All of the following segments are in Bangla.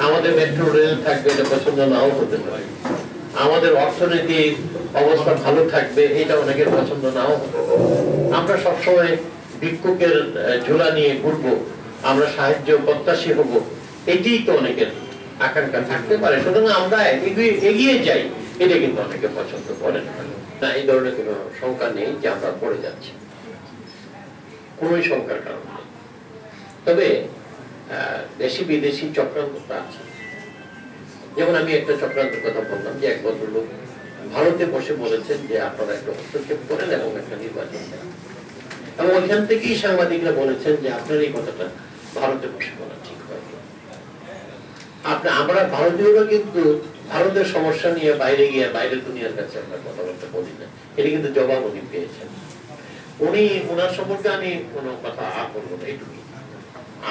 আমাদের মেট্রো রেল থাকবে, এটা পছন্দ নাও হতে পারে। আমাদের অর্থনৈতিক অবস্থা ভালো থাকবে, এটা অনেকের পছন্দ নাও হতে পারে। আমরা সবসময় ভিক্ষুকের ঝোলা নিয়ে ঘুরবো, আমরা সাহায্য প্রত্যাশী হব, এটাই তো অনেকের আকাঙ্ক্ষা থাকতে পারে। সুতরাং আমরা এগিয়ে যাই, এটা কিন্তু অনেকে পছন্দ করেন না। এই ধরনের কোনো শঙ্কা নেই যে আমরা পড়ে যাচ্ছি, কোন শঙ্কার কারণ নেই। তবে দেশি বিদেশি চক্রান্তটা আছে। যেমন আমি একটা চক্রান্তের কথা বললাম যে এক ভদ্রলোক ভারতে বসে বলেছেন যে আপনারা একটা হস্তক্ষেপ করেন এবং একটা নির্বাচন করেন, এবং ওইখান থেকেই সাংবাদিকরা বলেছেন যে আপনার এই কথাটা ভারতে বসে বলা ঠিক হয়। আমরা ভারতীয়রা কিন্তু ভারতের সমস্যা নিয়ে বাইরে গিয়ে বাইরের দুনিয়ার কাছে আমরা কথাবার্তা বলি না, এটা কিন্তু জবাব উনি পেয়েছেন। ওনার সম্পর্কে আমি কোনো কথা বলবো না, এইটুকুই।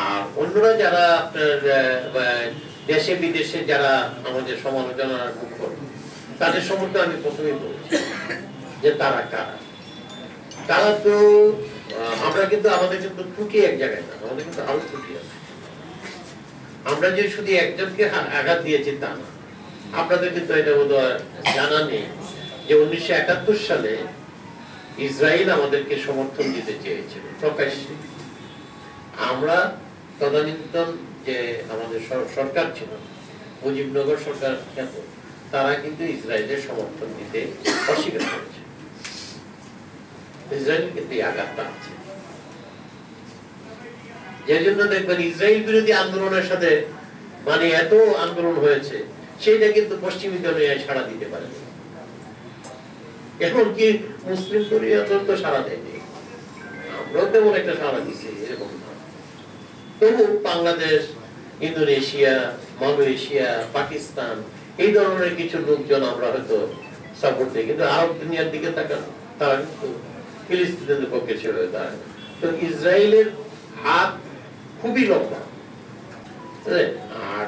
আর অন্যরা যারা আপনার দেশে বিদেশে যারা আমাদের সমালোচনার মুখর, তাদের সম্পর্কে আমি প্রথমেই বলছি যে তারা কারা। তারা তো আমরা কিন্তু আমাদের কিন্তু ত্রুটি এক জায়গায় না, আমাদের কিন্তু আরো ত্রুটি আছে। আমরা যে শুধু একজনকে আঘাত দিয়েছি তা না। আপনাদের কিন্তু এটা বোধহয় জানা নেই যে 1971 সালে ইসরায়েল আমাদেরকে সমর্থন দিতে চেয়েছিল প্রকাশ্যে। আমরা তদানীন্তন যে আমাদের সরকার ছিল, মুজিবনগর সরকার খ্যাত, তারা কিন্তু ইসরায়েলের সমর্থন দিতে অস্বীকার করেছে। ইসরায়েল কিন্তু এই আঘাতটা আছে, যে জন্য দেখবেন ইসরায়েল বিরোধী আন্দোলনের সাথে মানে এত আন্দোলন হয়েছে, সেটা কিন্তু পশ্চিমী দুনিয়ায় সাড়া দিতে পারে। এমনকি মুসলিম দুনিয়া তো সাড়া দেয়নি, আমরাও তেমন একটা সাড়া দিচ্ছি এরকম না। তবু বাংলাদেশ, ইন্দোনেশিয়া, মালয়েশিয়া, পাকিস্তান, এই ধরনের কিছু লোকজন আমরা হয়তো সাপোর্ট দিই, কিন্তু আরব দুনিয়ার দিকে তাকান, তারা কিন্তু ফিলিস্তিনের পক্ষে ছিল। তো ইসরায়েলের হাত খুবই লম্বা, আর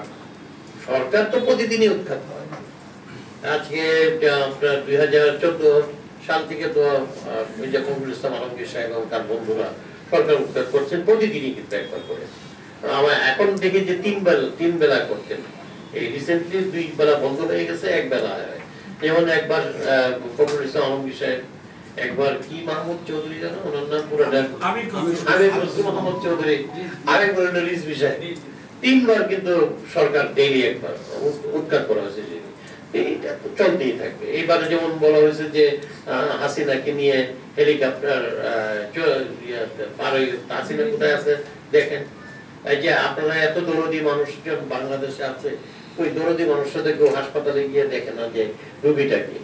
সরকার তো প্রতিদিনই উৎখাত হয়। আজকে আপনার 2014 সাল থেকে তো মির্জা ফখরুল ইসলাম আলমগীর সাহেব এবং তার বন্ধুরা সরকার উৎখাত করছেন, প্রতিদিনই কিন্তু একবার করে। এখন দেখি যে তিন বেলা করতেন, এই রিসেন্টলি 2 বেলা বন্ধ হয়ে গেছে, 1 বেলা হয়। যেমন একবার ফখরুল ইসলাম আলমগীর সাহেব, একবার কি মাহমুদ চৌধুরী জানো ওনার নাম পুরোটা, মোহাম্মদ চৌধুরী, আরেকবার রিজভী সাহেব, 3 বার কিন্তু সরকার ডেইলি একবার উৎখাত করা হয়েছে। এইটা তো চলতেই থাকবে। এইবারে যেমন বলা হয়েছে যে হাসিনাকে নিয়ে হেলিকপ্টার হাসিনা কোথায় আছে দেখেন। এই যে আপনারা এত দরদি মানুষজন বাংলাদেশে আছে, ওই দরদি মানুষের কেউ হাসপাতালে গিয়ে দেখে না যে রোগীটা কি।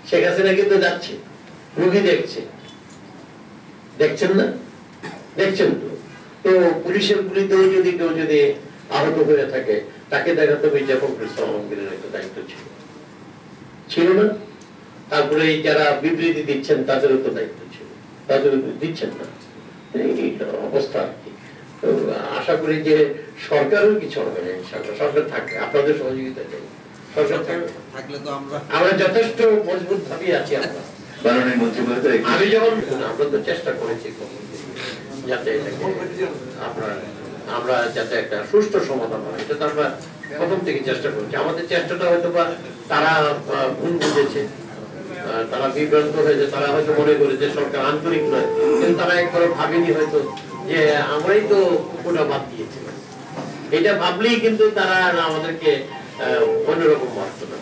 শেখ হাসিনা কিন্তু যাচ্ছে, রোগী দেখছে, দেখছেন না? দেখছেন তো। তো পুলিশের গুলিতেও যদি কেউ যদি আহত হয়ে থাকে, তাকে দেখাতে মির্জা ফখরুল ইসলাম আলমগীরের একটা দায়িত্ব ছিল না? তারপরে যারা বিবৃতি দিচ্ছেন তাদেরও তো দায়িত্ব ছিল, তাদের দিচ্ছেন না, এই অবস্থা আর কি। তো আশা করি যে সরকারও কিছু হবে না, সরকার থাকবে, আপনাদের সহযোগিতা চাই। সরকার থাকলে তো আমরা যথেষ্ট মজবুত ভাবে আছি। আমি যখন আমরা তো চেষ্টা করেছি যাতে আমরা যাতে একটা সুষ্ঠু সমাধান হয়, এটা তো আমরা প্রথম থেকে চেষ্টা করছি। আমাদের চেষ্টাটা হয়তো বা তারা ভুল বুঝেছে, তারা বিভ্রান্ত হয়েছে, তারা হয়তো মনে করে যে সরকার আন্তরিক নয়, কিন্তু তারা একবার ভাবেনি হয়তো যে আমরাই তো কুকুরটা বাদ দিয়েছিলাম। এটা ভাবলেই কিন্তু তারা আমাদেরকে অন্যরকম ভাবতো না।